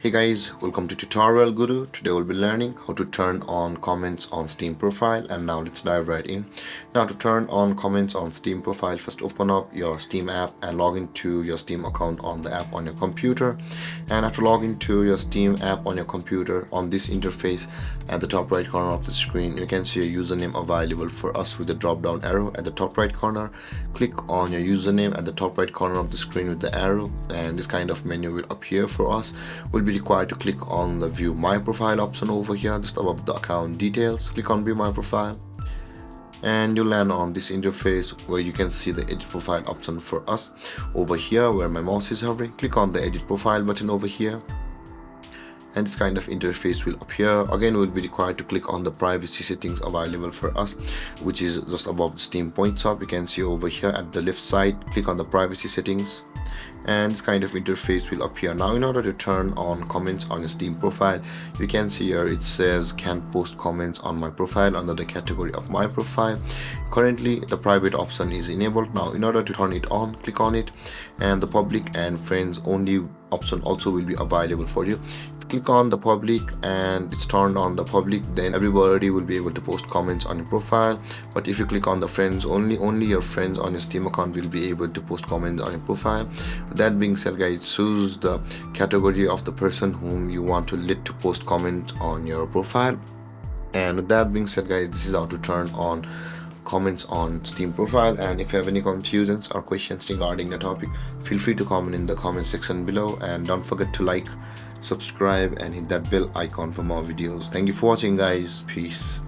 Hey guys, welcome to Tutorial Guru. Today we'll be learning how to turn on comments on Steam profile, and now let's dive right in. Now to turn on comments on Steam profile, first open up your Steam app and log into your Steam account on the app on your computer. And after logging to your Steam app on your computer, on this interface at the top right corner of the screen, you can see a username available for us with the drop down arrow at the top right corner. Click on your username at the top right corner of the screen with the arrow, and this kind of menu will appear for us. We'll be required to click on the view my profile option over here just above the account details. Click on view my profile and you land on this interface where you can see the edit profile option for us over here where my mouse is hovering. Click on the edit profile button over here and this kind of interface will appear. Again, we'll be required to click on the privacy settings available for us, which is just above the Steam points up. You can see over here at the left side. Click on the privacy settings and this kind of interface will appear. Now in order to turn on comments on your Steam profile, you can see here it says can post comments on my profile under the category of my profile. Currently the private option is enabled. Now in order to turn it on, click on it, and the public and friends only option also will be available for you. Click on the public and it's turned on the public, then everybody will be able to post comments on your profile. But if you click on the friends only your friends on your Steam account will be able to post comments on your profile. That being said guys, choose the category of the person whom you want to let to post comments on your profile. And with that being said guys, this is how to turn on comments on Steam profile. And if you have any confusions or questions regarding the topic, feel free to comment in the comment section below, and don't forget to like, subscribe and hit that bell icon for more videos. Thank you for watching guys. Peace.